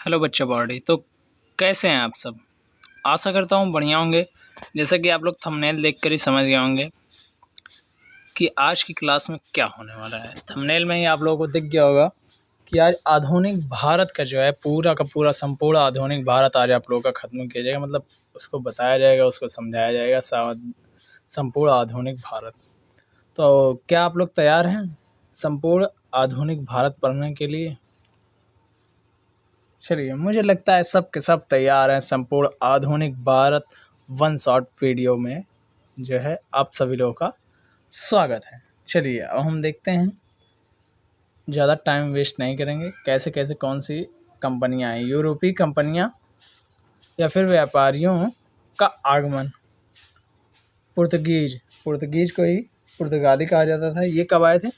Hello बच्चा body. तो कैसे हैं आप सब? आशा करता हूँ बढ़िया होंगे। जैसा कि आप लोग थंबनेल देखकर ही समझ गए होंगे कि आज की क्लास में क्या होने वाला है। थंबनेल में ही आप लोगों को दिख गया होगा कि आज आधुनिक भारत का जो है पूरा का पूरा संपूर्ण आधुनिक भारत आज आप लोगों का ख़त्म किया जाएगा। मतलब उसको बताया जाएगा, उसको समझाया जाएगा, संपूर्ण आधुनिक भारत। तो क्या आप लोग तैयार हैं संपूर्ण आधुनिक भारत पढ़ने के लिए? चलिए, मुझे लगता है सब के सब तैयार हैं संपूर्ण आधुनिक भारत वन शॉट वीडियो में जो है आप सभी लोगों का स्वागत है। चलिए अब हम देखते हैं, ज़्यादा टाइम वेस्ट नहीं करेंगे। कैसे कैसे कौन सी कंपनियां हैं, यूरोपीय कंपनियां या फिर व्यापारियों का आगमन। पुर्तगीज को ही पुर्तगाली कहा जाता था। ये कब आए थे?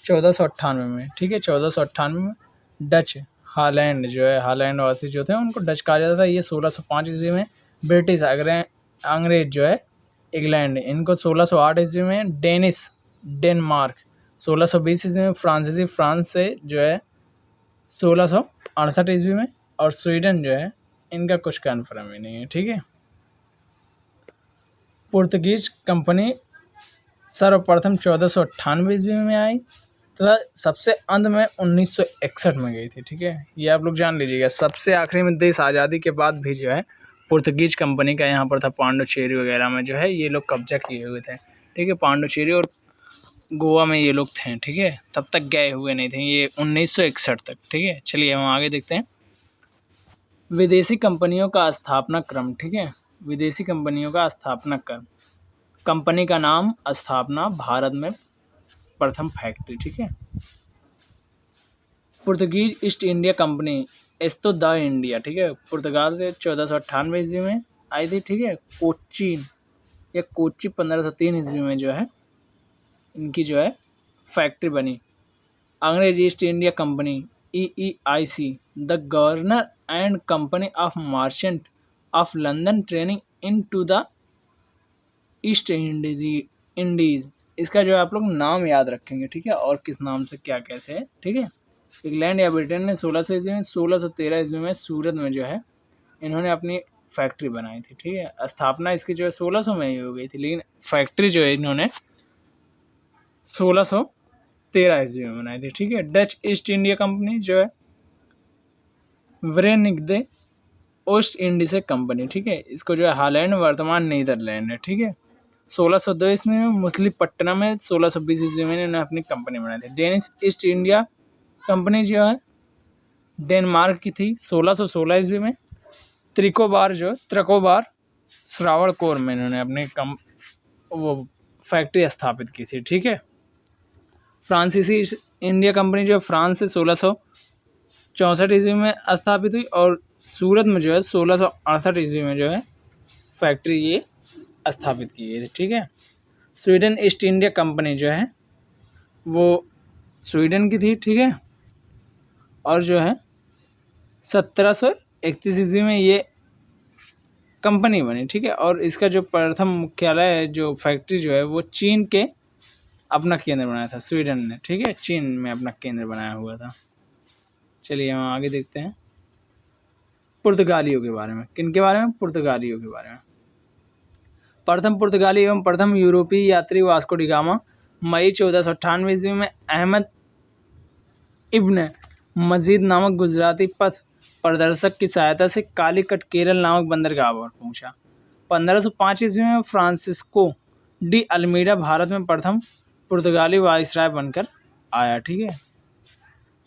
1498 में। ठीक है, 1498 में। डच हॉलैंड जो है, हॉलैंड वासी जो थे उनको डच कहा जाता था। ये 1605 ईस्वी में। ब्रिटिश अंग्रेज जो है इंग्लैंड, इनको 1608 ईस्वी में। डेनमार्क 1620 ईस्वी में। फ्रांसीसी फ्रांस से जो है 1668 ईस्वी में। और स्वीडन जो है इनका कुछ कन्फर्म ही नहीं है। ठीक है, पुर्तगीज कंपनी सर्वप्रथम 1498 ईस्वी में आई तथा सबसे अंत में 1961 में गई थी। ठीक है, ये आप लोग जान लीजिएगा। सबसे आखिरी में देश आज़ादी के बाद भी जो है पुर्तगीज कंपनी का यहाँ पर था पांडुचेरी वगैरह में जो है ये लोग कब्जा किए हुए थे। ठीक है, पांडुचेरी और गोवा में ये लोग थे। ठीक है, तब तक गए हुए नहीं थे ये 1961 तक। ठीक है, चलिए हम आगे देखते हैं विदेशी कंपनियों का स्थापना क्रम। ठीक है, विदेशी कंपनियों का स्थापना क्रम। कंपनी का नाम, स्थापना, भारत में प्रथम फैक्ट्री। ठीक है, पुर्तगीज ईस्ट इंडिया कंपनी एस्तो द इंडिया। ठीक है, पुर्तगाल से 1498 ईस्वी में आई थी। ठीक है, कोच्चि 1503 ईस्वी में जो है इनकी जो है फैक्ट्री बनी। अंग्रेज East India Company EEIC, the governor and company of merchant of London trading into the East Indies. इसका जो है आप लोग नाम याद रखेंगे। ठीक है, और किस नाम से क्या कैसे है। ठीक है, इंग्लैंड या ब्रिटेन ने 1600 ईस्वी में, 1613 ईस्वी में सूरत में जो है इन्होंने अपनी फैक्ट्री बनाई थी। ठीक है, स्थापना इसकी जो है 1600 में ही हो गई थी, लेकिन फैक्ट्री जो है इन्होंने 1613 ईस्वी में बनाई थी। ठीक है, डच ईस्ट इंडिया कंपनी जो है वेरेनिगदे ओस्ट इंडीज कंपनी। ठीक है, इसको जो है हॉलैंड वर्तमान नीदरलैंड है। ठीक है, 1602 ईस्वी में मुसलीपट्टनम में, 1620 ईस्वी में इन्होंने अपनी कंपनी बनाई थी। डेनिश ईस्ट इंडिया कंपनी जो है डेनमार्क की थी, 1616 ईस्वी में। त्रिकोबार श्रावणकोर में इन्होंने अपनी वो फैक्ट्री स्थापित की थी। ठीक है, फ्रांसीसी इंडिया कंपनी जो फ्रांस से 1664 ईस्वी में स्थापित हुई और सूरत में जो है 1668 ईस्वी में जो है फैक्ट्री ये स्थापित की गई थी। ठीक है, स्वीडन ईस्ट इंडिया कंपनी जो है वो स्वीडन की थी। ठीक है, और जो है 1731 ईस्वी में ये कंपनी बनी। ठीक है, और इसका जो प्रथम मुख्यालय है, जो फैक्ट्री जो है वो चीन के अपना केंद्र बनाया था, स्वीडन ने। ठीक है, चीन में अपना केंद्र बनाया हुआ था। चलिए हम आगे देखते हैं पुर्तगालियों के बारे में। किन के बारे में? पुर्तगालियों के बारे में। प्रथम पुर्तगाली एवं प्रथम यूरोपीय यात्री वास्को डी गामा मई 1498 ईस्वी में अहमद इब्न मजीद नामक गुजराती पथ प्रदर्शक की सहायता से कालीकट केरल नामक बंदरगाह पर पहुंचा। 1505 ईस्वी में फ्रांसिस्को डी अल्मीडा भारत में प्रथम पुर्तगाली वाइसराय बनकर आया। ठीक है,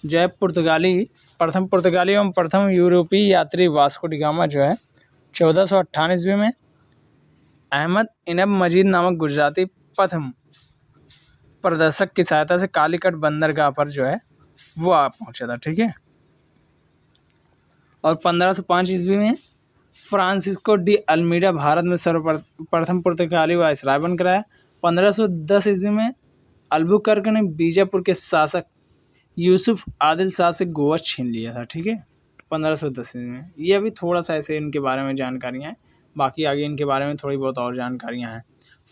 जय प्रथम पुर्तगाली एवं प्रथम यूरोपीय यात्री वास्को डी गामा जो है 1498 ईस्वी में अहमद इब्न मजीद नामक गुजराती पथ प्रदर्शक की सहायता से कालीकट बंदरगाह पर जो है वो आ पहुंचा था। ठीक है, और 1505 ईस्वी में फ्रांसिस्को डी अल्मीडा भारत में सर्वप्रथम पुर्तगाली वाइसराय बनकर आया। 1510 ईस्वी में अल्बुकर्क ने बीजापुर के शासक यूसुफ आदिल शाह से गोवा छीन लिया था। ठीक है, 1510 ईस्वी में। ये अभी थोड़ा सा ऐसे इनके बारे में जानकारियाँ हैं, बाकी आगे इनके बारे में थोड़ी बहुत और जानकारियाँ हैं।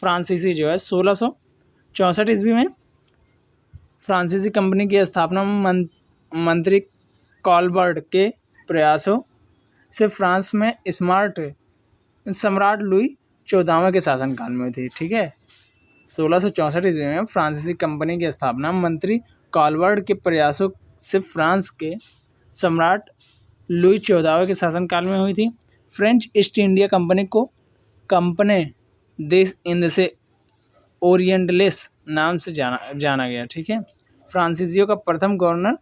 फ्रांसीसी जो है 1664 ईस्वी में फ्रांसीसी कंपनी की स्थापना मंत्री कॉलबर्ट के प्रयासों से फ्रांस में स्मार्ट सम्राट लुई 14वें के शासनकाल में हुई थी। ठीक है, 1664 ईस्वी में फ्रांसीसी कंपनी की स्थापना मंत्री कॉलवर्ड के प्रयासों से फ्रांस के सम्राट लुई 14वें के शासनकाल में हुई थी। फ्रेंच ईस्ट इंडिया कंपनी को कंपनी देश इंद से ओरिएंटलिस नाम से जाना गया। ठीक है, फ्रांसीसियों का प्रथम गवर्नर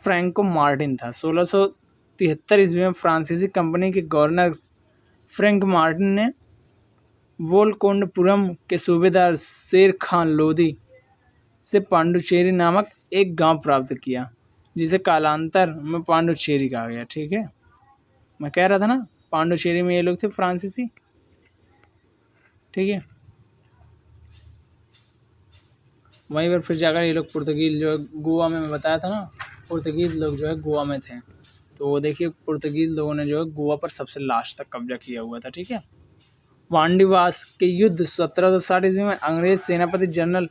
फ्रैंको मार्टिन था। 1673 ईस्वी में फ्रांसीसी कंपनी के गवर्नर फ्रैंक मार्टिन ने वोलकोंडपुरम के सूबेदार शेर खान लोदी से पांडुचेरी नामक एक गांव प्राप्त किया, जिसे कालांतर में पांडुचेरी कहा गया। ठीक है, मैं कह रहा था ना पांडुचेरी में ये लोग थे फ्रांसीसी। ठीक है, वहीं पर फिर जाकर ये लोग पुर्तगीज जो है गोवा में, मैं बताया था ना पुर्तगीज लोग जो है गोवा में थे, तो वो देखिए पुर्तगीज लोगों ने जो है गोवा पर सबसे लास्ट तक कब्जा किया हुआ था। ठीक है, वांडीवास के युद्ध 1760 ईस्वी में अंग्रेज सेनापति जनरल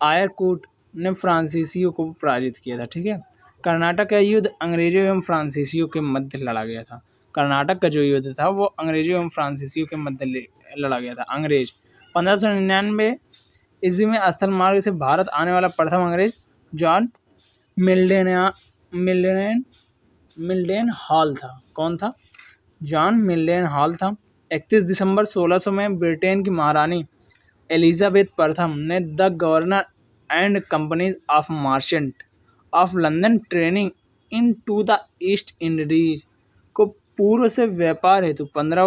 आयरकूट ने फ्रांसीसियों को पराजित किया था। ठीक है, कर्नाटक का युद्ध अंग्रेजों एवं फ्रांसीसियों के मध्य लड़ा गया था। कर्नाटक का जो युद्ध था वो अंग्रेजों एवं फ्रांसीसियों के मध्य लड़ा गया था। अंग्रेज 1599 ईस्वी में स्थल मार्ग से भारत आने वाला प्रथम अंग्रेज जॉन मिल्डेन हॉल था। कौन था? जॉन मिल्डेन हॉल था। 31 दिसंबर 1600 में ब्रिटेन की महारानी एलिजाबेथ प्रथम ने the governor and companies of merchant of London trading into the East Indies को पूर्व से व्यापार हेतु 15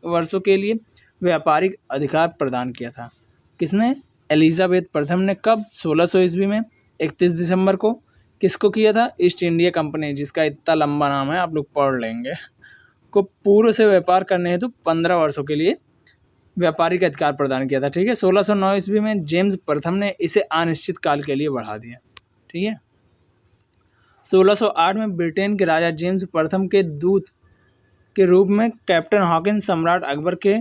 वर्षों के लिए व्यापारिक अधिकार प्रदान किया था। किसने? एलिजाबेथ प्रथम ने। कब? 1600 ईस्वी में 31 दिसंबर को। किसको किया था? ईस्ट इंडिया कंपनी, जिसका इतना लंबा नाम है आप लोग पढ़ लेंगे, को पूर्व से व्यापार करने हेतु 15 वर्षों के लिए व्यापारिक अधिकार प्रदान किया था। ठीक है, 1609 ईस्वी में जेम्स प्रथम ने इसे अनिश्चित काल के लिए बढ़ा दिया। ठीक है, 1608 में ब्रिटेन के राजा जेम्स प्रथम के दूत के रूप में कैप्टन हॉकिंस सम्राट अकबर के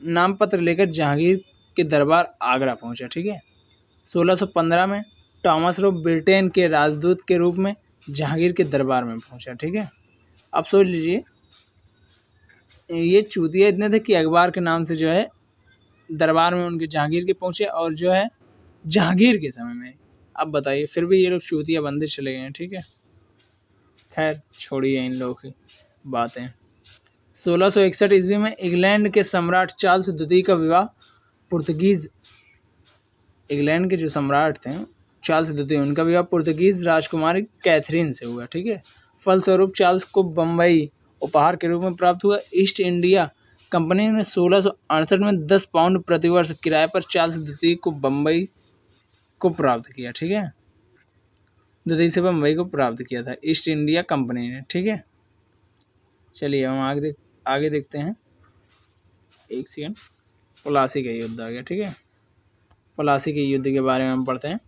नाम पत्र लेकर जहांगीर के दरबार आगरा पहुंचा। ठीक है, 1615 में टॉमस रो ब्रिटेन के राजदूत के रूप में जहांगीर के दरबार में पहुंचा। ठीक है, अब सोच लीजिए ये चूतिया इतने थे कि अखबार के नाम से जो है दरबार में उनके जहांगीर के पहुंचे, और जो है जहांगीर के समय में, अब बताइए फिर भी ये लोग चूतिया बनते चले गए हैं। ठीक है, खैर छोड़िए इन लोगों की बातें। 1661 ईस्वी में इंग्लैंड के सम्राट चार्ल्स द्वितीय का विवाह पुर्तगीज, इंग्लैंड के जो सम्राट थे चार्ल्स द्वितीय, उनका विवाह पुर्तगीज राजकुमारी कैथरीन से हुआ। ठीक है, फलस्वरूप चार्ल्स को बम्बई उपहार के रूप में प्राप्त हुआ। ईस्ट इंडिया कंपनी ने 1668 में 10 पाउंड प्रतिवर्ष किराए पर चार्ल्स द्वितीय को बम्बई को प्राप्त किया। ठीक है, द्वितीय से बम्बई को प्राप्त किया था ईस्ट इंडिया कंपनी ने। ठीक है, चलिए हम आगे देखते हैं। एक सेकंड, प्लासी का युद्ध आ गया। ठीक है, प्लासी के युद्ध के बारे में हम पढ़ते हैं।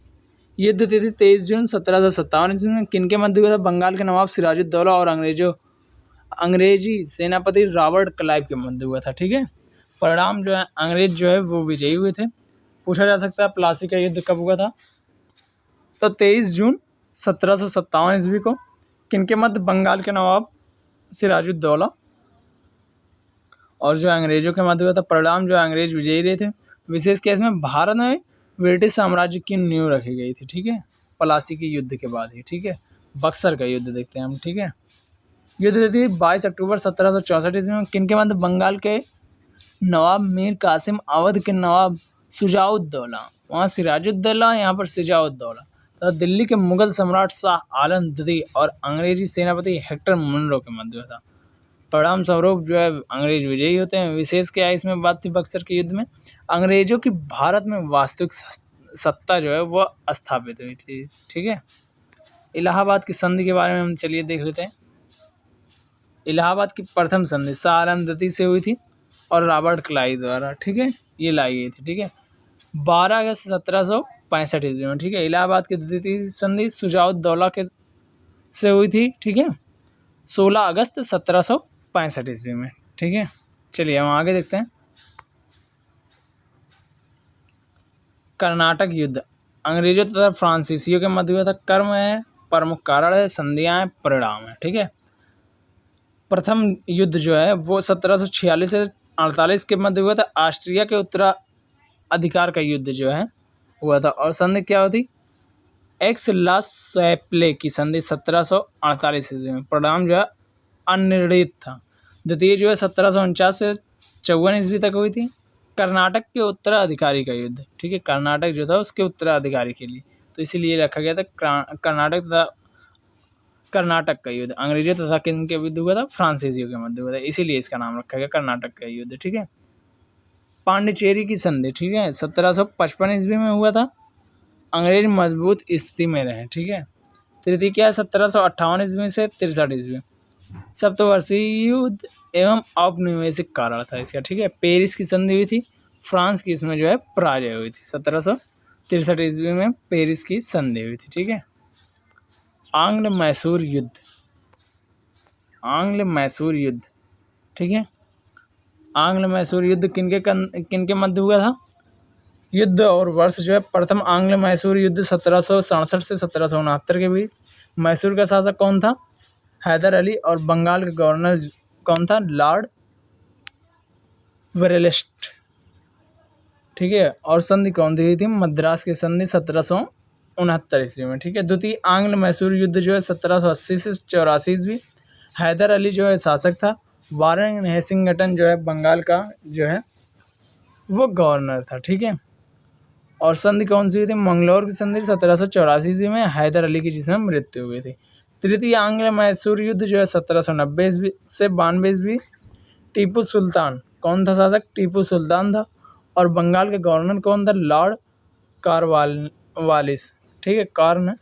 युद्ध तिथि 23 जून 1757 ईस्वी में किनके मध्य हुआ था? बंगाल के नवाब सिराजुद्दौला और अंग्रेजी सेनापति रॉबर्ट क्लाइव के मध्य हुआ था। ठीक है, परिणाम जो है अंग्रेज जो है वो विजयी हुए थे। पूछा जा सकता है प्लासी का युद्ध कब हुआ था? तो 23 जून 1757 ईस्वी को। किनके मध्य? बंगाल के नवाब सिराजुद्दौला और जो अंग्रेजों के मध्य हुआ था। परिणाम जो अंग्रेज विजयी रहे थे। विशेष केस में भारत में ब्रिटिश साम्राज्य की नींव रखी गई थी। ठीक है, प्लासी के युद्ध के बाद ही। ठीक है, बक्सर का युद्ध देखते हैं हम। ठीक है, युद्ध थी 22 अक्टूबर 1764 ईस्वी में किनके मध्य? बंगाल के नवाब मीर कासिम, अवध के नवाब शुजाउद्दौला, वहाँ सिराजुद्दौला, यहाँ पर शुजाउद्दौला, तथा दिल्ली के मुगल सम्राट शाह आलम द्वितीय और अंग्रेजी सेनापति हेक्टर मुनरो के मध्य हुआ था। परिणाम स्वरूप जो है अंग्रेज विजयी होते हैं। विशेष क्या इसमें बात थी बक्सर के युद्ध में? अंग्रेजों की भारत में वास्तविक सत्ता जो है वह स्थापित हुई थी। ठीक है, इलाहाबाद की संधि के बारे में हम चलिए देख लेते हैं। इलाहाबाद की प्रथम संधि शाह आलम द्वितीय से हुई थी और रॉबर्ट क्लाइव द्वारा। ठीक है, ये लाई गई थी। ठीक है, 12 अगस्त 1765 ईस्वी में। ठीक है, इलाहाबाद की द्वितीय संधि शुजाउद्दौला के से हुई थी। ठीक है, 16 अगस्त 1765 ईस्वी में। ठीक है, चलिए हम आगे देखते हैं। कर्नाटक युद्ध अंग्रेजों तथा फ्रांसीसियों के मध्य हुआ था। क्रम है प्रमुख कारण है, संधियां हैं, परिणाम है। ठीक है, प्रथम युद्ध जो है वो 1746 से 48 के मध्य हुआ था। ऑस्ट्रिया के उत्तराधिकार का युद्ध जो है हुआ था। और संधि क्या होती, एक्स लास सैप्ले की संधि 1748 ईस्वी में। परिणाम जो है अनिर्णित था। द्वितीय जो है 1749 से 54 ईस्वी तक हुई थी। कर्नाटक के उत्तराधिकारी का युद्ध, ठीक है, कर्नाटक जो था उसके उत्तराधिकारी के लिए, तो इसीलिए रखा गया था कर्नाटक का युद्ध। अंग्रेजों तथा किनके विरुद्ध हुआ था, फ्रांसीसियों के मध्य हुआ था, इसीलिए इसका नाम रखा गया कर्नाटक का युद्ध। ठीक है, पांडिचेरी की संधि, ठीक है, 1755 ईस्वी में हुआ था। अंग्रेज मजबूत स्थिति में रहे। ठीक है, तृतीय क्या है, 1758 ईस्वी से 63 ईस्वी। सप्तवर्षीय युद्ध एवं औपनिवेशिक कारण था इसका। ठीक है, पेरिस की संधि हुई थी, फ्रांस की इसमें जो है पराजय हुई थी। 1763 ईस्वी में पेरिस की संधि हुई थी। ठीक है, आंग्ल मैसूर युद्ध, आंग्ल मैसूर युद्ध, ठीक है, आंग्ल मैसूर युद्ध किनके मध्य हुआ था, युद्ध और वर्ष जो है, प्रथम आंग्ल मैसूर युद्ध 1767 से 1769 के बीच। मैसूर का शासक कौन था, हैदर अली, और बंगाल का गवर्नर कौन था, लॉर्ड वेरेलिस्ट। ठीक है, और संधि कौन दी हुई थी, मद्रास की संधि 1769 ईस्वी में। ठीक है, द्वितीय आंग्ल मैसूर युद्ध जो है 1780 से 84 ईस्वी। हैदर अली जो है शासक था, वारेन हेसिंगटन जो है बंगाल का जो है वो गवर्नर था। ठीक है, और संधि कौन सी हुई थी, मंगलौर की संधि 1784 ईस्वी में, हैदर अली की जिसमें मृत्यु हुई थी। तृतीय आंग्ल मैसूर युद्ध जो है 1790 ईस्वी से 92 ईस्वी। टीपू सुल्तान कौन था शासक, टीपू सुल्तान था, और बंगाल के गवर्नर कौन था, लॉर्ड कॉर्नवालिस। ठीक है, कॉर्नवालिस।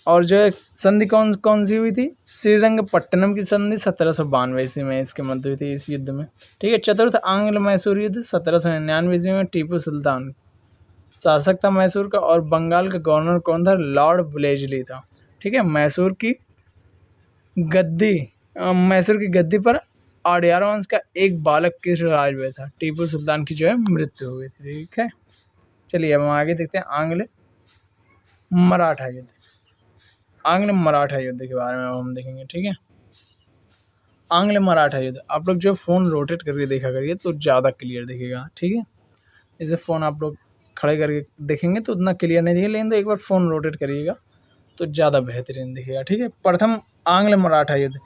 और जो है संधि कौन कौन सी हुई थी, श्रीरंगपट्टनम की संधि 1792 ईस्वी में इसके मध्य हुई थी इस युद्ध में। ठीक है, चतुर्थ आंग्ल मैसूर युद्ध 1799 ईस्वी में। टीपू सुल्तान शासक था मैसूर का, और बंगाल का गवर्नर कौन था, लॉर्ड वेलेस्ली था। ठीक है, मैसूर की गद्दी पर अडयार वंश का एक बालक किस राज में था, टीपू सुल्तान की जो है मृत्यु हुई थी। ठीक है, चलिए अब हम आगे देखते हैं आंग्ल मराठा युद्ध। आंग्ल मराठा युद्ध के बारे में हम देखेंगे। ठीक है, आंग्ल मराठा युद्ध, आप लोग जो फ़ोन रोटेट करके देखा करिए तो ज़्यादा क्लियर दिखेगा। ठीक है, जैसे फ़ोन आप लोग खड़े करके देखेंगे तो उतना क्लियर नहीं दिखेगा, लेकिन तो एक बार फ़ोन रोटेट करिएगा तो ज़्यादा बेहतरीन दिखेगा। ठीक है, प्रथम आंग्ल मराठा युद्ध,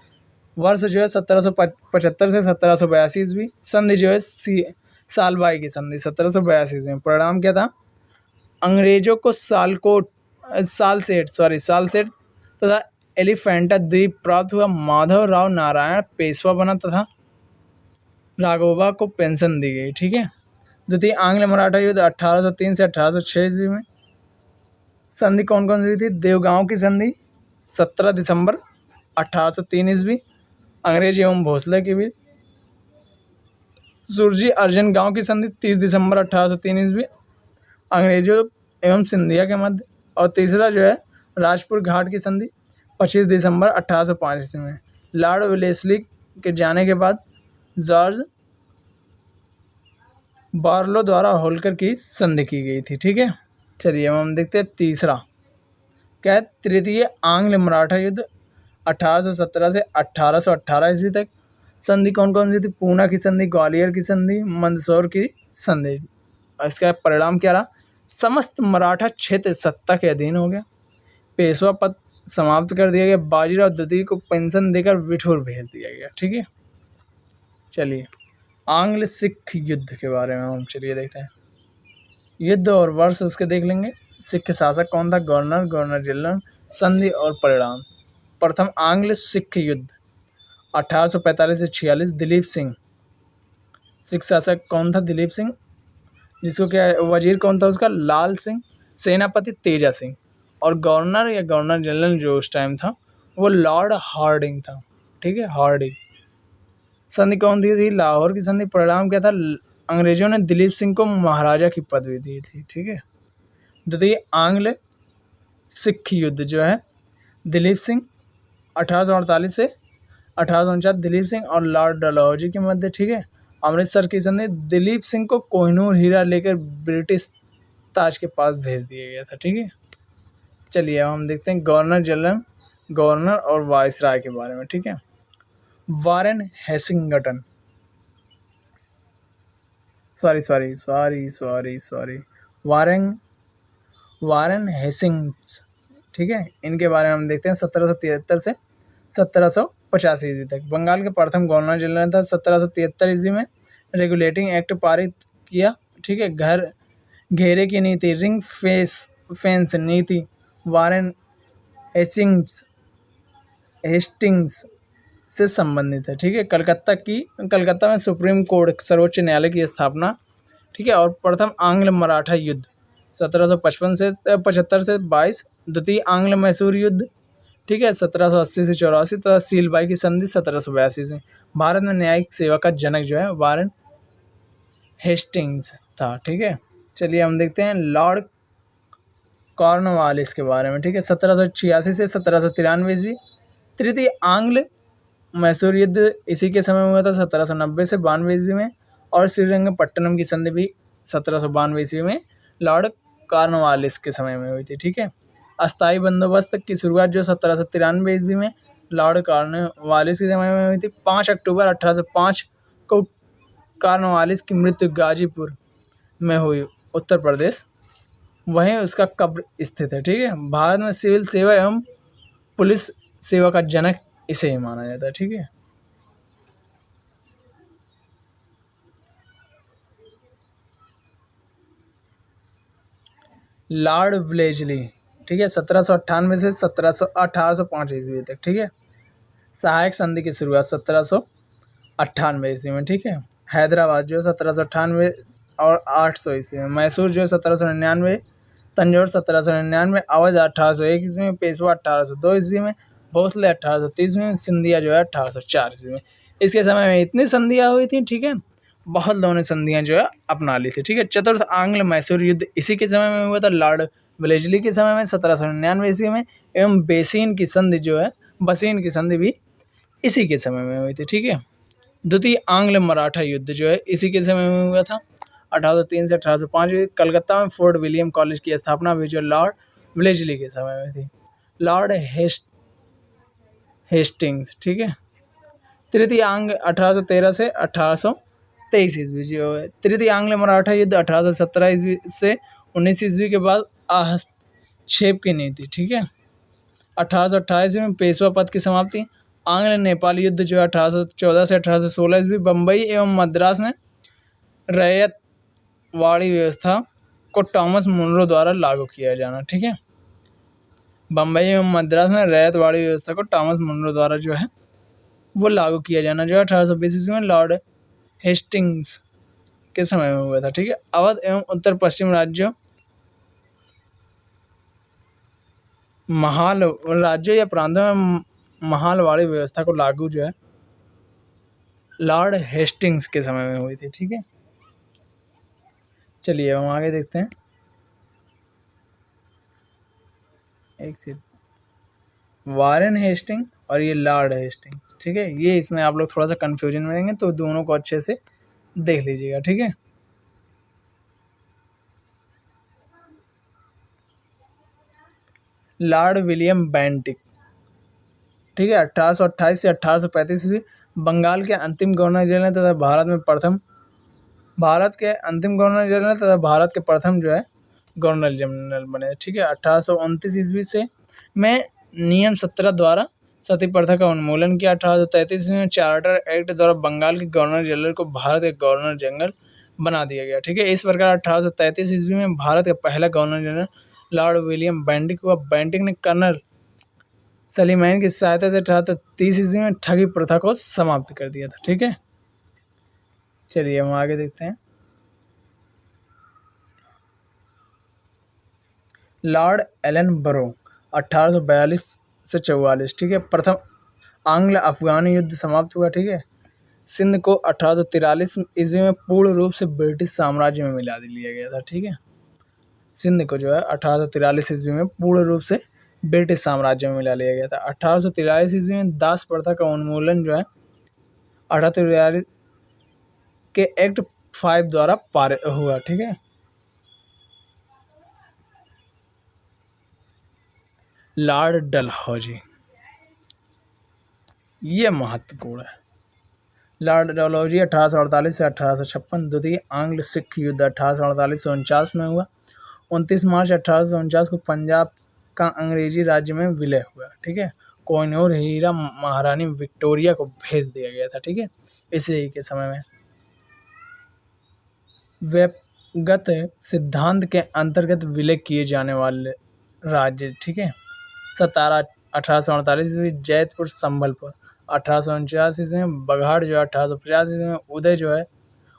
वर्ष जो है 1775 से 1782 ईस्वी। संधि जो है सालबाई की संधि 1782 ईस्वी में। परिणाम क्या था, अंग्रेजों को सालसेट तथा एलिफेंटा द्वीप प्राप्त हुआ। माधव राव नारायण पेशवा बना तथा राघोबा को पेंशन दी गई। ठीक है, द्वितीय आंग्ल मराठा युद्ध 1803 से 1806 ईस्वी में। संधि कौन कौन सी थी, देवगांव की संधि 17 दिसंबर 1803 ईस्वी, अंग्रेज एवं भोसले के बीच। सुरजी अर्जन गांव की संधि 30 दिसंबर 1803 ईस्वी, अंग्रेजों एवं सिंधिया के मध्य। और तीसरा जो है राजपुर घाट की संधि 25 दिसंबर 1805 ईस्वी में। लॉर्ड वेलेस्ली के जाने के बाद जॉर्ज बार्लो द्वारा होल्कर की संधि की गई थी। ठीक है, चलिए हम देखते हैं तीसरा क्या है, तृतीय आंग्ल मराठा युद्ध 1817 से 1818 ईस्वी तक। संधि कौन कौन सी थी, पूना की संधि, ग्वालियर की संधि, मंदसौर की संधि। इसका परिणाम क्या रहा, समस्त मराठा क्षेत्र सत्ता के अधीन हो गया। पेशवा पद समाप्त कर दिया गया। बाजीराव द्वितीय को पेंशन देकर बिठूर भेज दिया गया। ठीक है, चलिए आंग्ल सिख युद्ध के बारे में हम चलिए देखते हैं। युद्ध और वर्ष उसके देख लेंगे। सिख शासक कौन था, गवर्नर जनरल। संधि और परिणाम, प्रथम आंग्ल सिख युद्ध 1845 से 46। दिलीप सिंह, सिख शासक कौन था, दिलीप सिंह, जिसको क्या वजीर कौन था उसका, लाल सिंह। सेनापति तेजा सिंह, और गवर्नर या गवर्नर जनरल जो उस टाइम था वो लॉर्ड हार्डिंग था। ठीक है, हार्डिंग। संधि कौन दी थी, लाहौर की संधि। परिणाम क्या था, अंग्रेजों ने दिलीप सिंह को महाराजा की पदवी दी थी। ठीक है, द्वितीय आंग्ल सिख युद्ध जो है, दिलीप सिंह 1848 से 1849, दिलीप सिंह और लॉर्ड डलहौजी के मध्य। ठीक है, अमृतसर की संधि, दिलीप सिंह को कोहिनूर हीरा लेकर ब्रिटिश ताज के पास भेज दिया गया था। ठीक है, चलिए अब हम देखते हैं गवर्नर जनरल, गवर्नर और वायसराय के बारे में, ठीक है। वारेन हेसिंगटन, सॉरी, वारेन वारेन हेसिंग्स, ठीक है। इनके बारे में हम देखते हैं 1773 से 1785 ईस्वी तक बंगाल के प्रथम गवर्नर जनरल था। 1773 ईस्वी में रेगुलेटिंग एक्ट पारित किया, ठीक है। घर घेरे की नीति, रिंग फेंस नीति वारेन हेस्टिंग्स से संबंधित है, ठीक है। कलकत्ता में सुप्रीम कोर्ट, सर्वोच्च न्यायालय की स्थापना, ठीक है। और प्रथम आंग्ल मराठा युद्ध 1755 से 75 से 22, द्वितीय आंग्ल मैसूर युद्ध, ठीक है, 1780 से 84 तथा सीलबाई की संधि 1782 से। भारत में न्यायिक सेवा का जनक जो है वारेन हेस्टिंग्स था, ठीक है। चलिए हम देखते हैं लॉर्ड कॉर्नवालिस के बारे में, ठीक है। 1786 से 1793 ईस्वी। तृतीय आंग्ल मैसूर युद्ध इसी के समय हुआ था 1790 से 92 ईस्वी में। और श्रीरंगपट्टनम की संधि भी 1792 ईस्वी में लॉर्ड कॉर्नवालिस के समय में हुई थी, ठीक है। अस्थायी बंदोबस्त की शुरुआत जो 1793 ईस्वी में लॉर्ड कॉर्नवालिस के समय में हुई थी। 5 अक्टूबर 1805 को कॉर्नवालिस की मृत्यु गाजीपुर में हुई, उत्तर प्रदेश, वहीं उसका कब्र स्थित है, ठीक है। भारत में सिविल सेवा एवं पुलिस सेवा का जनक इसे ही माना जाता है, ठीक है। लॉर्ड वेलेस्ली, ठीक है, 1798 से 1805 ईस्वी तक, ठीक है। सहायक संधि की शुरुआत 1798 ईस्वी में, ठीक है। हैदराबाद जो 1798 और 800 ईस्वी में। मैसूर जो 1799, तंजौर 1799, अवध 1801 ईस्वी में, पेशवा 1802 ईस्वी में, भोसले 1830 में, सिंधिया जो है 1804 ईस्वी में। इसके समय में इतनी संधियाँ हुई थी, ठीक है। बहुत लोगों ने संधियाँ जो है अपना ली थी, ठीक है। चतुर्थ आंग्ल मैसूर युद्ध इसी के समय में हुआ था, लॉर्ड वेलेस्ली के समय में 1799 ईस्वी में। एवं बसीन की संधि भी इसी के समय में हुई थी, ठीक है। द्वितीय आंग्ल मराठा युद्ध जो है इसी के समय में हुआ था 1803 से 1805। कलकत्ता में फोर्ट विलियम कॉलेज की स्थापना भी जो लॉर्ड वेलेस्ली के समय में थी। लॉर्ड हेस्टिंग्स, ठीक है। तृतीय आंग्ल 1813 से 1823 ईस्वी जो है। तृतीय आंग्ल मराठा युद्ध 1817 ईस्वी से 19 ईस्वी के बाद हस्तक्षेप की नीति, ठीक है। 1828 में पेशवा पद की समाप्ति। आंग्ल नेपाल युद्ध जो है 1814 से 1816 ईस्वी। बम्बई एवं मद्रास में रैयतवाड़ी व्यवस्था को टॉमस मुनरो द्वारा लागू किया जाना, ठीक है। बम्बई एवं मद्रास में रैयतवाड़ी व्यवस्था को टॉमस मुनरो द्वारा जो है वो लागू किया जाना जो 1820 ईस्वी में लॉर्ड हेस्टिंग्स के समय में हुआ था, ठीक है। अवध एवं उत्तर पश्चिम राज्यों या प्रांतों में महालवाड़ी व्यवस्था को लागू जो है लॉर्ड हेस्टिंग्स के समय में हुई थी, ठीक है। चलिए हम आगे देखते हैं। एक से वारेन हेस्टिंग और ये लॉर्ड हेस्टिंग, ठीक है। ये इसमें आप लोग थोड़ा सा कंफ्यूजन में रहेंगे, तो दोनों को अच्छे से देख लीजिएगा, ठीक है। लॉर्ड विलियम बेंटिक, ठीक है, 1828 से 1835 ईस्वी। बंगाल के अंतिम गवर्नर जनरल तथा भारत के अंतिम गवर्नर जनरल तथा भारत के प्रथम जो है गवर्नर जनरल बने, ठीक है। 1829 ईस्वी से में नियम 17 द्वारा सती प्रथा का उन्मूलन किया। 1833 में चार्टर एक्ट द्वारा बंगाल के गवर्नर जनरल को भारत के गवर्नर जनरल बना दिया गया, ठीक है। इस प्रकार 1833 ईस्वी में भारत का पहला governor general Lord William Bentinck हुआ। बेंटिक ने कर्नल सलीमैन की सहायता से 1830 ईस्वी में ठगी प्रथा को समाप्त कर दिया था, ठीक है। चलिए हम आगे देखते हैं। लॉर्ड एलन बरो 1842 से 44, ठीक है। प्रथम आंग्ल अफगान युद्ध समाप्त हुआ, ठीक है। सिंध को 1843 ईस्वी में पूर्ण रूप से ब्रिटिश साम्राज्य में मिला लिया गया था, ठीक है। सिंध को जो है 1843 ईस्वी में पूर्ण रूप से ब्रिटिश साम्राज्य में मिला लिया गया था। 1843 ईस्वी में दास प्रथा का उन्मूलन जो है 1843 के एक्ट 5 द्वारा पारित हुआ, ठीक है। लॉर्ड डलहौजी, ये महत्वपूर्ण है। लॉर्ड डलहौजी 1848 से 1856, द्वितीय आंग्ल सिख युद्ध 1848 से 49 में हुआ। 29 मार्च 1849 को पंजाब का अंग्रेजी राज्य में विलय हुआ। ठीक है, कोहिनूर हीरा महारानी विक्टोरिया को भेज दिया गया था। ठीक है, इसी के समय में व्यक्तिगत सिद्धांत के अंतर्गत विलय किए जाने वाले राज्य। ठीक है, सतारा 1848 में, जैतपुर संबलपुर 1849 ईस्वी में, बघाड़ जो है 1850 ईस्वी में,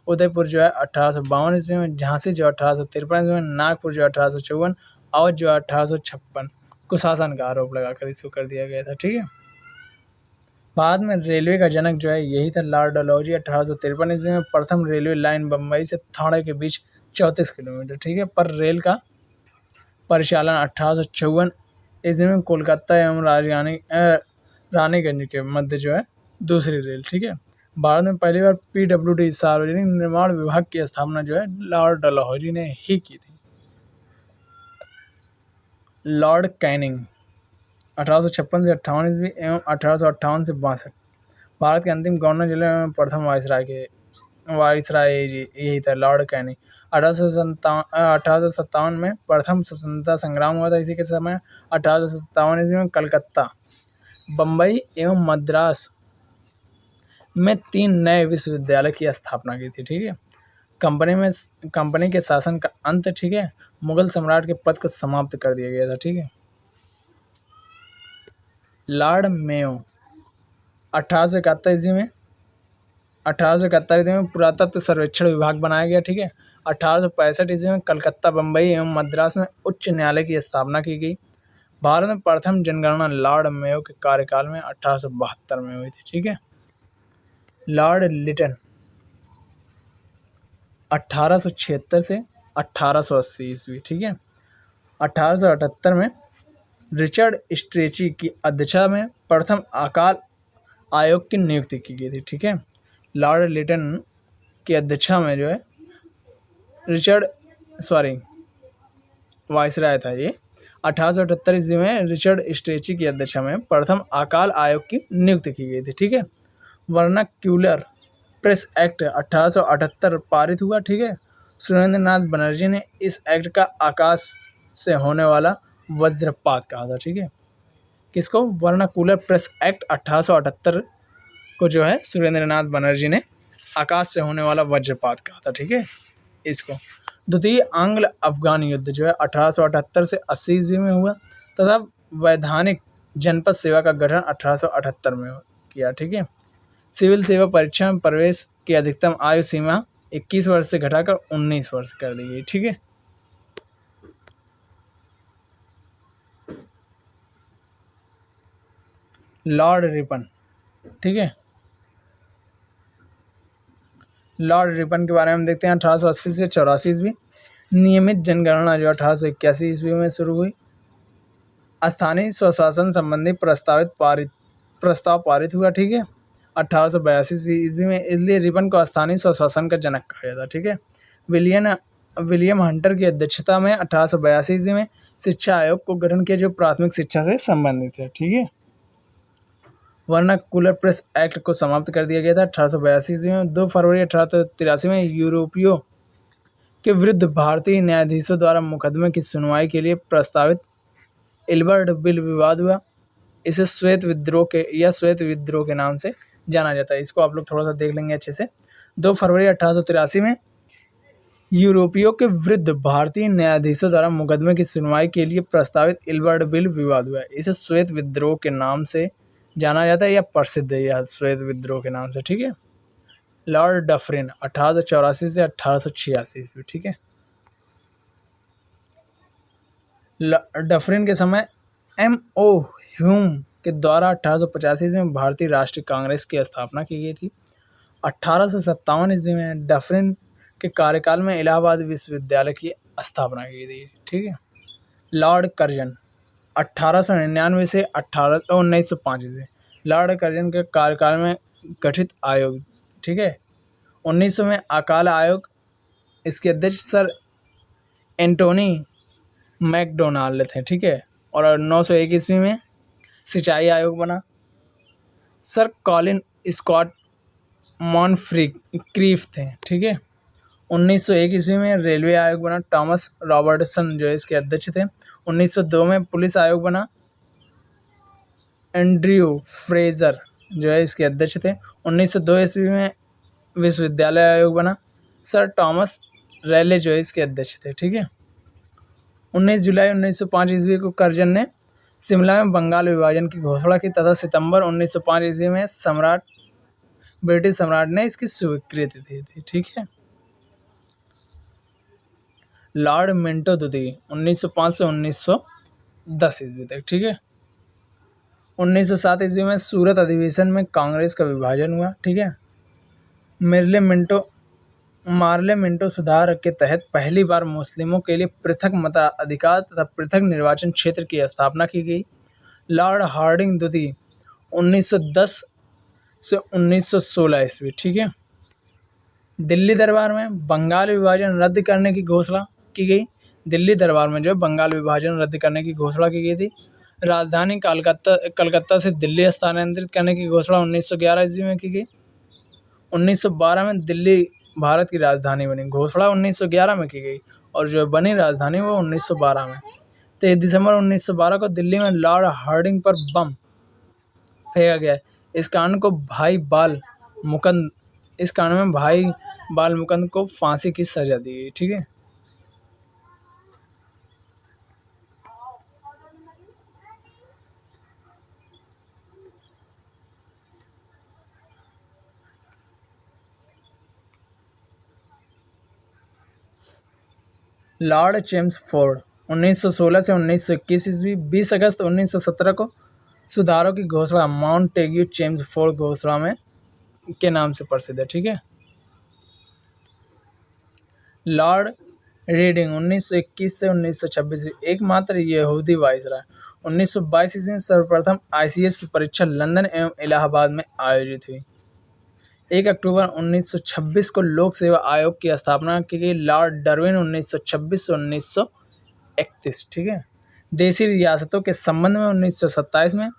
उदयपुर जो है 1852 ईस्वी में, झांसी जो 1853 ईस्वी में, नागपुर जो 1854, अवध जो 1856 कुशासन का आरोप लगाकर इसको कर दिया गया था। ठीक है, बाद में रेलवे का जनक जो है यही था लॉर्ड डलहौजी। 1853 ईस्वी में प्रथम रेलवे लाइन बम्बई से थाने के बीच 34 किलोमीटर, ठीक है, पर रेल का परिचालन 1854 ईस्वी में कोलकाता एवं रानीगंज के मध्य जो है दूसरी रेल। ठीक है, भारत में पहली बार PWD सार्वजनिक निर्माण विभाग की स्थापना जो है लॉर्ड डलहौजी ने ही की थी। लॉर्ड कैनिंग 1856 से 58 ईस्वी एवं 1858 से 62, भारत के अंतिम गवर्नर जनरल एवं प्रथम वायसराय यही था लॉर्ड कैनिंग। 1857 में प्रथम स्वतंत्रता संग्राम हुआ था इसी के समय। 1857 ईस्वी में कलकत्ता, बम्बई एवं मद्रास में 3 नए विश्वविद्यालय की स्थापना की थी। ठीक है, कंपनी के शासन का अंत। ठीक है, मुगल सम्राट के पद को समाप्त कर दिया गया था। ठीक है, लॉर्ड मेयो 1871 ईस्वी में पुरातत्व सर्वेक्षण विभाग बनाया गया। ठीक है, 1865 ईस्वी में कलकत्ता, बम्बई एवं मद्रास में उच्च न्यायालय की स्थापना की गई। भारत में प्रथम जनगणना लॉर्ड मेयो के कार्यकाल में 1872 में हुई थी। ठीक है, लॉर्ड लिटन 1876 से 1880 ईस्वी। ठीक है, 1878 में रिचर्ड स्ट्रेची की अध्यक्षता में प्रथम अकाल आयोग की नियुक्ति की गई थी। ठीक है, लॉर्ड लिटन की अध्यक्षता में जो है वायसराय था ये। 1878 ईस्वी में रिचर्ड स्ट्रेची की अध्यक्षता में प्रथम अकाल आयोग की नियुक्ति की गई थी। ठीक है, वर्नाक्यूलर प्रेस एक्ट 1878 पारित हुआ। ठीक है, सुरेंद्र नाथ बनर्जी ने इस एक्ट का आकाश से होने वाला वज्रपात कहा था। ठीक है, किसको? वर्नाकुलर प्रेस एक्ट 1878 को जो है सुरेंद्र नाथ बनर्जी ने आकाश से होने वाला वज्रपात कहा था। ठीक है, इसको द्वितीय आंग्ल अफगान युद्ध जो है 1878 से 80 ईस्वी में हुआ तथा वैधानिक जनपद सेवा का गठन 1878 में किया। ठीक है, सिविल सेवा परीक्षा में प्रवेश की अधिकतम आयु सीमा 21 वर्ष से घटाकर 19 वर्ष कर दी गई। ठीक है, लॉर्ड रिपन। ठीक है, लॉर्ड रिपन के बारे में देखते हैं। 1880 से 84 ईस्वी नियमित जनगणना जो 1881 ईस्वी में शुरू हुई। स्थानीय स्वशासन संबंधी प्रस्ताव पारित हुआ। ठीक है, 1882 ईस्वी में, इसलिए रिपन को स्थानीय स्वशासन का जनक कहा जाता। ठीक है, विलियम हंटर की अध्यक्षता में 1882 ईस्वी में शिक्षा आयोग को गठन किया जो प्राथमिक शिक्षा से संबंधित है। ठीक है, वर्नाकुलर प्रेस एक्ट को समाप्त कर दिया गया था 1882 ईस्वी में। 2 फरवरी 1883 में यूरोपियों के विरुद्ध भारतीय न्यायाधीशों द्वारा मुकदमे की सुनवाई के लिए प्रस्तावित इल्बर्ट बिल विवाद हुआ। इसे श्वेत विद्रोह के नाम से जाना जाता है। इसको आप लोग थोड़ा सा देख लेंगे अच्छे से। 2 फरवरी 1883 में यूरोपियों के विरुद्ध भारतीय न्यायाधीशों द्वारा मुकदमे की सुनवाई के लिए प्रस्तावित इल्बर्ट बिल विवाद हुआ। इसे श्वेत विद्रोह के नाम से जाना जाता है या प्रसिद्ध है यह श्वेत विद्रोह के नाम से। ठीक है, लॉर्ड डफरिन 1884 से 1886 ईस्वी। ठीक है, डफरिन के समय M.O. ह्यूम के द्वारा 1885 ईस्वी में भारतीय राष्ट्रीय कांग्रेस की स्थापना की गई थी। 1857 ईस्वी में डफरिन के कार्यकाल में इलाहाबाद विश्वविद्यालय की स्थापना की गई थी। ठीक है, लॉर्ड कर्जन 1899 से 1905 ईस्वी। लॉर्ड कर्जन के कार्यकाल में गठित आयोग। ठीक है, 1900 में अकाल आयोग, इसके अध्यक्ष सर एंटोनी मैकडोनाल्ड थे। ठीक है, और 901 ईस्वी में सिंचाई आयोग बना। सर कॉलिन स्कॉट मॉनक्रीफ थे, ठीक है। 1901 ईस्वी में रेलवे आयोग बना, थॉमस रॉबर्टसन जो है इसके अध्यक्ष थे। 1902 में पुलिस आयोग बना, एंड्रयू फ्रेजर जो है इसके अध्यक्ष थे। 1902 ईस्वी में विश्वविद्यालय आयोग बना, सर थॉमस रैले जो है इसके अध्यक्ष थे, ठीक है। 19 जुलाई 1905 ईस्वी को कर्जन ने शिमला में बंगाल विभाजन की घोषणा की तथा सितंबर 1905 ईस्वी में ब्रिटिश सम्राट ने इसकी स्वीकृति दी थी, ठीक है। लॉर्ड मिंटो दुधी 1905 से 1910 ईस्वी तक, ठीक है। 1907 ईस्वी में सूरत अधिवेशन में कांग्रेस का विभाजन हुआ, ठीक है। मार्ले मिंटो सुधार के तहत पहली बार मुस्लिमों के लिए पृथक मताधिकार तथा पृथक निर्वाचन क्षेत्र की स्थापना की गई। लॉर्ड हार्डिंग दुधी 1910 से 1916 ईस्वी, ठीक है। दिल्ली दरबार में बंगाल विभाजन रद्द करने की घोषणा की गई। दिल्ली दरबार में जो बंगाल विभाजन रद्द करने की घोषणा की गई थी। राजधानी कलकत्ता से दिल्ली स्थानांतरित करने की घोषणा 1911 ईस्वी में की गई। 1912 में दिल्ली भारत की राजधानी बनी, घोषणा 1911 में की गई और जो बनी राजधानी वो 1912 में। 23 दिसंबर 1912 को दिल्ली में लॉर्ड हार्डिंग पर बम फेंका गया। इस कांड में भाई बाल मुकंद को फांसी की सजा दी गई, ठीक है। लॉर्ड चेम्सफोर्ड 1916 से 1921 ईस्वी। 20 अगस्त 1917 को सुधारों की घोषणा माउंटेग्यू चेम्सफोर्ड घोषणा में के नाम से प्रसिद्ध है, ठीक है। लॉर्ड रीडिंग 1921 से 1926 एकमात्र यहूदी वाइसराय। 1922 ईस्वी में सर्वप्रथम ICS की परीक्षा लंदन एवं इलाहाबाद में आयोजित हुई। 1 अक्टूबर 1926 को लोक सेवा आयोग की स्थापना की गई। लॉर्ड डार्विन 1926 से 1931, ठीक है। देशी रियासतों के संबंध में 1927 में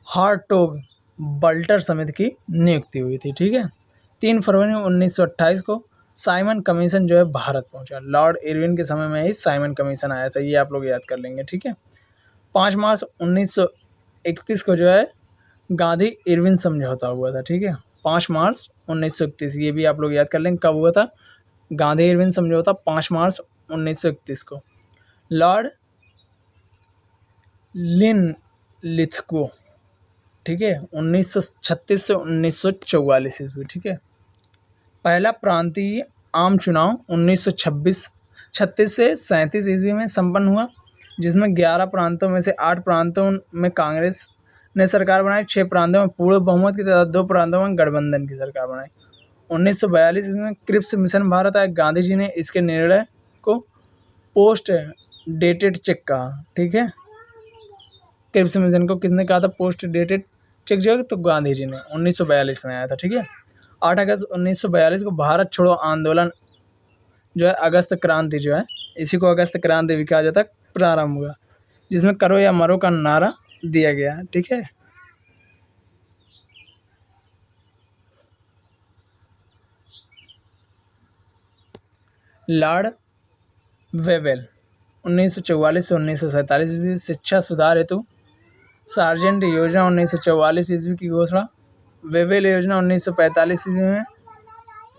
हार्टोग बल्टर समिति की नियुक्ति हुई थी, ठीक है। 3 फरवरी 1928 को साइमन कमीशन जो है भारत पहुंचा। लॉर्ड इरविन के समय में ही साइमन कमीशन आया था, ये आप लोग याद कर लेंगे, ठीक है। 5 मार्च 1931 को जो है गांधी इरविन समझौता हुआ था, ठीक है। 5 मार्च 1931, ये भी आप लोग याद कर लेंगे कब हुआ था। गांधी इरविन समझौता 5 मार्च 1931 को। लॉर्ड लिथगो, ठीक है, 1936 से 1944 ईस्वी, ठीक है। पहला प्रांतीय आम चुनाव 1936 से 37 ईस्वी में संपन्न हुआ, जिसमें 11 प्रांतों में से 8 प्रांतों में कांग्रेस ने सरकार बनाई, 6 प्रांतों में पूर्ण बहुमत की तथा 2 प्रांतों में गठबंधन की सरकार बनाई। 1942 में क्रिप्स मिशन भारत आए। गांधी जी ने इसके निर्णय को पोस्ट डेटेड चेक कहा, ठीक है। क्रिप्स मिशन को किसने कहा था पोस्ट डेटेड चेक जो है, तो गांधी जी ने 1942 में आया था, ठीक है। 8 अगस्त 1942 को भारत छोड़ो आंदोलन जो है अगस्त क्रांति जो है, इसी को अगस्त क्रांति भी कहा जाता है, प्रारंभ हुआ, जिसमें करो या मरो का नारा दिया गया, ठीक है। लॉर्ड वेवेल 1944 से 1947 ईस्वी। शिक्षा सुधार हेतु सार्जेंट योजना 1944 ईस्वी की घोषणा। वेवेल योजना 1945 ईस्वी में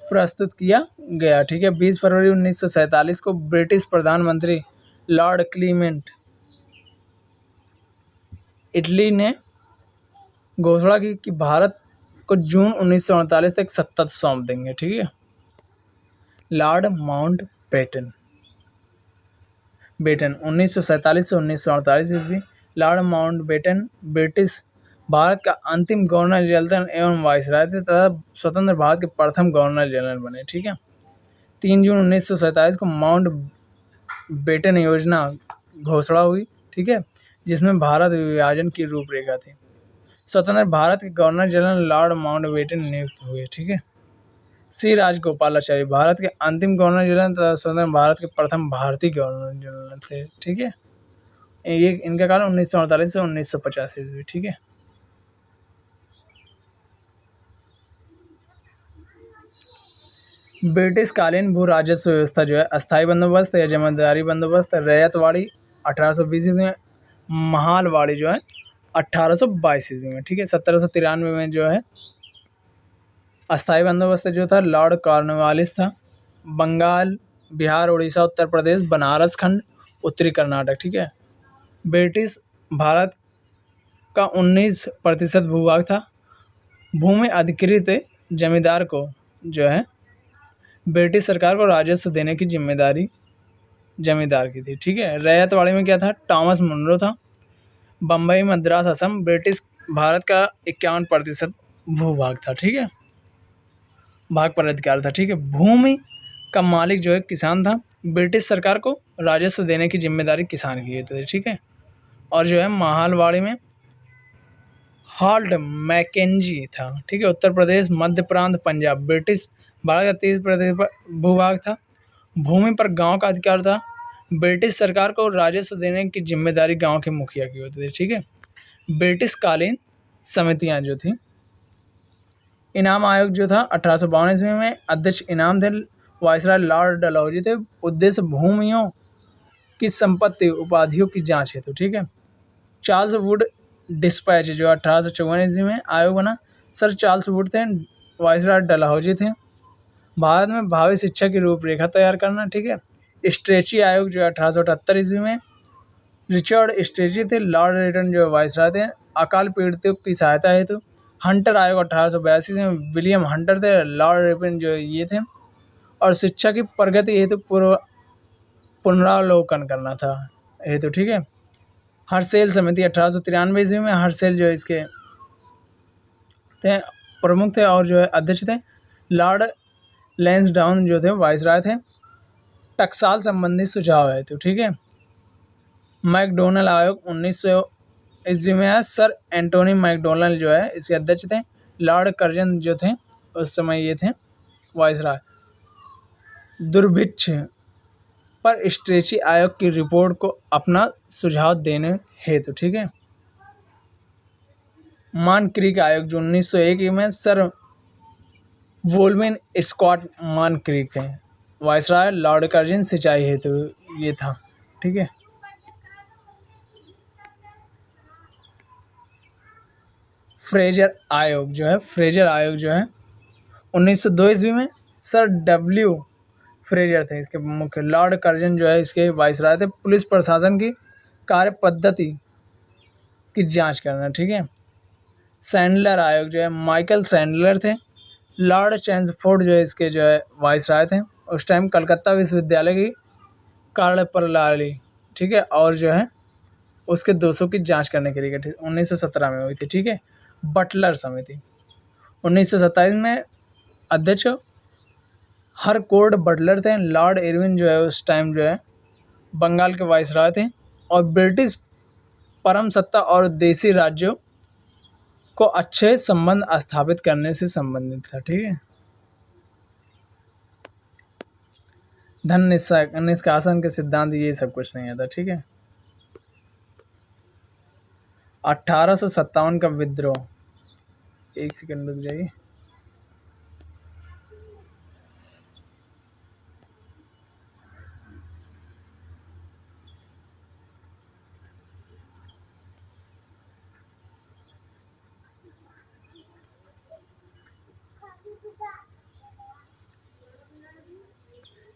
प्रस्तुत किया गया, ठीक है। 20 फरवरी 1947 को ब्रिटिश प्रधानमंत्री लॉर्ड क्लीमेंट इटली ने घोषणा की कि भारत को जून 1948 तक सत्ता सौंप देंगे, ठीक है। लॉर्ड माउंट बेटन 1947 से 1948 ईस्वी। Lord Mountbatten British Bharat का अंतिम गवर्नर जनरल एवं वाइसराय थे तथा स्वतंत्र भारत के प्रथम गवर्नर जनरल बने, ठीक है। 3 जून 1947 को माउंट बेटन योजना घोषणा हुई, ठीक है, जिसमें भारत विभाजन की रूपरेखा थी। स्वतंत्र भारत के governor general Lord Mountbatten नियुक्त हुए, ठीक है। श्री राजगोपालाचारी भारत के अंतिम गवर्नर जनरल तथा स्वतंत्र भारत के प्रथम भारतीय गवर्नर जनरल थे, ठीक है। ये इनका काल 1948 से 1950 ईस्वी, ठीक है। ब्रिटिश कालीन भू राजस्व व्यवस्था जो है अस्थायी बंदोबस्त या जमींदारी बंदोबस्त, रैयतवाड़ी 1820 ईस्वी में, महालवाड़ी जो है 1822 ईस्वी में, ठीक है। 1793 में जो है अस्थायी बंदोबस्त जो था लॉर्ड कॉर्नवालिस था। बंगाल, बिहार, उड़ीसा, उत्तर प्रदेश, बनारस खंड, उत्तरी कर्नाटक, ठीक है। ब्रिटिश भारत का 19% भूभाग था। भूमि अधिकृत जमींदार को जो है ब्रिटिश सरकार को राजस्व देने की जिम्मेदारी जमींदार की थी, ठीक है। रैयतवाड़ी में क्या था, टॉमस मुनरो था। बम्बई, मद्रास, असम, ब्रिटिश भारत का 51% भूभाग था, ठीक है, भाग पर अधिकार था, ठीक है। भूमि का मालिक जो है किसान था। ब्रिटिश सरकार को राजस्व देने की जिम्मेदारी किसान की थी, ठीक है। और जो है महालवाड़ी में हॉल्ट मैकेंजी था, ठीक है। उत्तर प्रदेश, मध्य प्रांत, पंजाब, ब्रिटिश भारत का 30% भूभाग था। भूमि पर गांव का अधिकार था। ब्रिटिश सरकार को राजस्व देने की जिम्मेदारी गांव के मुखिया की होती थी, ठीक है। ब्रिटिश कालीन समितियां जो थी, इनाम आयोग जो था 1852 ईस्वी में, अध्यक्ष इनाम थे, वायसराय लॉर्ड डलहौजी थे। उद्देश्य भूमियों की संपत्ति उपाधियों की जांच हेतु, ठीक है। चार्ल्स वुड डिस्पैच जो 1854 ईस्वी में आयोग बना, सर चार्ल्स वुड थे, वायसराय डलहौजी थे। भारत में भावी शिक्षा की रूपरेखा तैयार करना, ठीक है। स्ट्रेची आयोग जो 1878 ईस्वी में, रिचर्ड स्ट्रेची थे। लॉर्ड रिटन जो वायसराय थे, अकाल पीड़ितों की सहायता हेतु। हंटर आयोग 1882 में, विलियम हंटर थे। लॉर्ड रिपन जो ये थे, और शिक्षा की प्रगति हेतु पुनरावलोकन करना था हेतु, ठीक है। हर्सेल समिति 1893 ईस्वी में, हर्सेल जो इसके थे प्रमुख थे और जो है अध्यक्ष थे। लॉर्ड लैंसडाउन जो थे वाइसराय थे। टकसाल संबंधी सुझाव है तो, ठीक है। मैकडोनल आयोग 1900 ईस्वी में है। सर एंटोनी मैकडोनल जो है इसके अध्यक्ष थे। लॉर्ड कर्जन जो थे उस समय ये थे वाइसराय। दुर्भिक्ष पर स्ट्रेची आयोग की रिपोर्ट को अपना सुझाव देने हेतु, ठीक है। मान क्रीक आयोग जो 1901 में, सर वोल्विन स्कॉट मान क्रीक थे वाइसराय। लॉर्ड कर्जन सिंचाई हेतु ये था, ठीक है। फ्रेजर आयोग जो है 1902 ईस्वी में, सर डब्ल्यू फ्रेजर थे इसके मुख्य। लॉर्ड कर्जन जो है इसके वाइसराय थे। पुलिस प्रशासन की कार्य पद्धति की जांच करना, ठीक है। सैंडलर आयोग जो है माइकल सैंडलर थे। लॉर्ड चैम्सफोर्ड जो है इसके जो है वाइसराय थे। उस टाइम कलकत्ता विश्वविद्यालय की कार्यप्रणाली, ठीक है, और जो है उसके दोषों की जांच करने के लिए गठित 1917 में हुई थी, ठीक है। बटलर समिति 1927 में, अध्यक्ष हर कोर्ट बटलर थे। लॉर्ड इरविन जो है उस टाइम जो है बंगाल के वाइसराय थे और ब्रिटिश परम सत्ता और देसी राज्यों को अच्छे संबंध स्थापित करने से संबंधित था, ठीक है। धन निष्कासन के सिद्धांत ये सब कुछ नहीं आता, ठीक है। 1857 का विद्रोह, एक सेकंड रुक जाइए।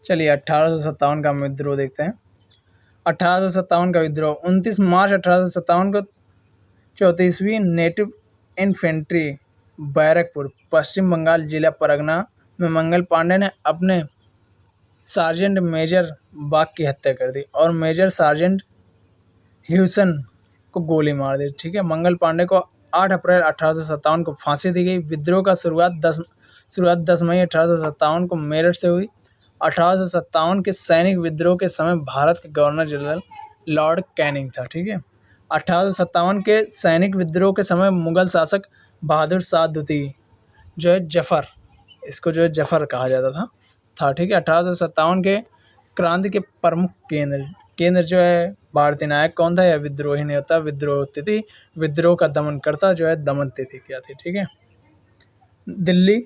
चलिए 1857 का विद्रोह देखते हैं। 1857 का विद्रोह 29 मार्च 1857 को 34वीं नेटिव इन्फेंट्री बैरकपुर, पश्चिम बंगाल, जिला परगना में मंगल पांडे ने अपने सार्जेंट मेजर बाग की हत्या कर दी और मेजर सार्जेंट ह्यूसन को गोली मार दी, ठीक है। मंगल पांडे को 8 अप्रैल 1857 को फांसी दी गई। विद्रोह का शुरुआत 10 मई 1857 को मेरठ से हुई। 1857 के सैनिक विद्रोह के समय भारत के गवर्नर जनरल लॉर्ड कैनिंग था, ठीक है। 1857 के सैनिक विद्रोह के समय मुगल शासक बहादुर शाह द्वितीय जो है जफर, इसको जो है जफर कहा जाता था, ठीक है। 1857 के क्रांति के प्रमुख केंद्र केंद्र जो है भारतीय नायक कौन था या विद्रोही नेता, विद्रोह तिथि, विद्रोह का दमन करता जो है दमन तिथि क्या थी, ठीक है। दिल्ली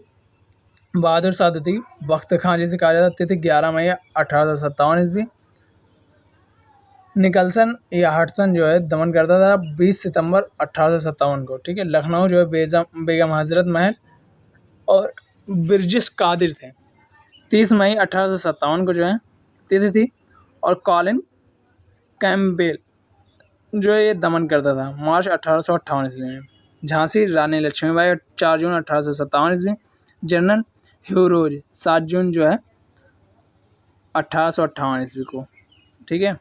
बहादुर शाह तिथि वक्त खां जिसे कहा जाता, तिथि 11 मई 1857 ईस्वी। निकलसन या हडसन जो है दमन करता था 20 सितंबर 1857 को, ठीक है। लखनऊ जो है बेगम हजरत महल और बिरजिस कादिर थे। 30 मई 1857 को जो है तिथि थी। और कॉलिन कैम्पबेल जो है ये दमन करता था मार्च 1858 ईस्वी में। झांसी रानी लक्ष्मीबाई 4 जून 1857 ईस्वी। जनरल ह्यूरोज 7 जून जो है 1858 ईस्वी को, ठीक है।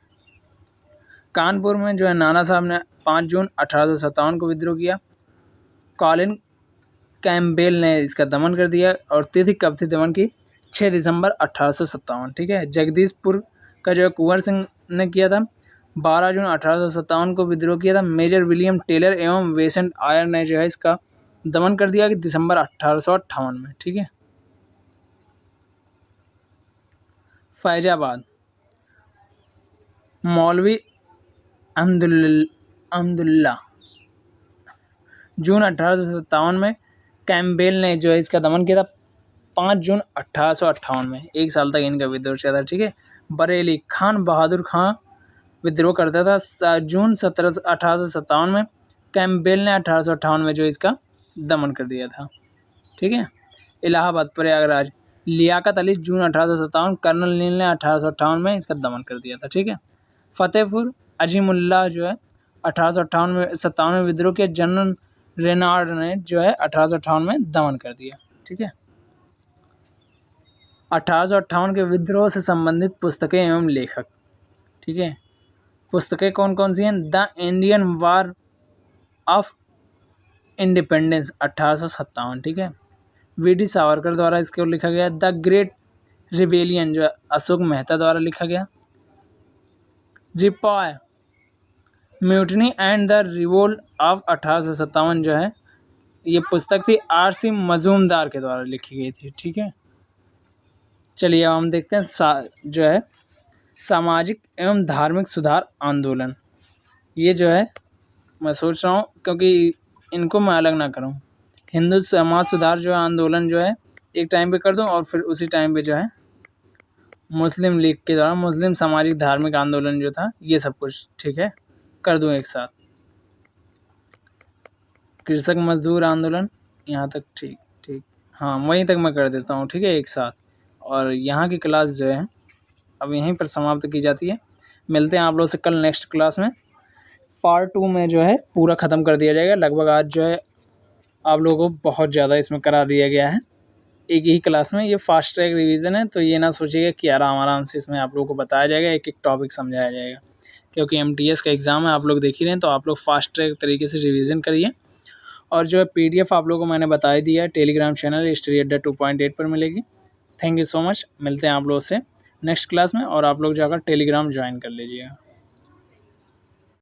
कानपुर में जो है नाना साहब ने 5 जून 1857 को विद्रोह किया। कॉलिन कैम्पबेल ने इसका दमन कर दिया। और तिथि कब थी दमन की? 6 दिसंबर 1857, ठीक है। जगदीशपुर का जो है कुंवर सिंह ने किया था, 12 जून 1857 को विद्रोह किया था। मेजर विलियम टेलर एवं वेसेंट आयर ने जो है इसका दमन कर दिया कि दिसंबर 1858 में, ठीक है। फैजाबाद मौलवी अहमदुल्ला जून 1857 में। कैम्पबेल ने जो है इसका दमन किया था 5 जून 1858 में। 1 साल तक इनका विद्रोह चला था, ठीक है। बरेली खान बहादुर खां विद्रोह करता था जून 1857 में। कैम्पबेल ने 1858 में जो इसका दमन कर दिया था, ठीक है। इलाहाबाद प्रयागराज लियाकत अली जून 1857, कर्नल नील ने 1858 में इसका दमन कर दिया था, ठीक है। फतेहपुर अजीमुल्लाह जो है 1857 में विद्रोह किया। जनरल रेनार्ड ने जो है 1858 में दमन कर दिया, ठीक है। 1858 के विद्रोह से संबंधित पुस्तकें एवं लेखक, ठीक है। पुस्तकें कौन कौन सी हैं? The Indian war of independence 1857, ठीक है। वी.डी. सावरकर द्वारा इसको लिखा गया। द ग्रेट रिबेलियन जो है अशोक मेहता द्वारा लिखा गया। Sepoy mutiny and the revolt of 1857 जो है ये पुस्तक थी R.C. मजूमदार के द्वारा लिखी गई थी, ठीक है। चलिए अब हम देखते हैं जो है सामाजिक एवं धार्मिक सुधार आंदोलन। ये जो है मैं सोच रहा हूँ क्योंकि इनको मैं अलग ना करूँ, हिंदू समाज सुधार जो है आंदोलन जो है एक टाइम पे कर दूँ और फिर उसी टाइम पे जो है मुस्लिम लीग के द्वारा मुस्लिम सामाजिक धार्मिक आंदोलन जो था ये सब कुछ, ठीक है, कर दूँ एक साथ। कृषक मजदूर आंदोलन यहाँ तक, ठीक ठीक, हाँ वहीं तक मैं कर देता हूँ, ठीक है, एक साथ। और यहाँ की क्लास जो है अब यहीं पर समाप्त की जाती है। मिलते हैं आप लोगों से कल नेक्स्ट क्लास में। पार्ट 2 में जो है पूरा ख़त्म कर दिया जाएगा। लगभग आज जो है आप लोगों को बहुत ज़्यादा इसमें करा दिया गया है एक ही क्लास में। ये फास्ट ट्रैक रिवीजन है, तो ये ना सोचिएगा कि आराम आराम से इसमें आप लोगों को बताया जाएगा, एक एक टॉपिक समझाया जाएगा, क्योंकि MTS का एग्ज़ाम है, आप लोग देख ही रहे हैं। तो आप लोग फास्ट ट्रैक तरीके से रिवीजन करिए। और जो है PDF आप लोगों को मैंने बता दिया है, टेलीग्राम चैनल स्टडी अड्डा 2.8 पर मिलेगी। Thank you so much. मिलते हैं आप लोगों से नेक्स्ट क्लास में, और आप लोग जाकर टेलीग्राम ज्वाइन कर लीजिएगा।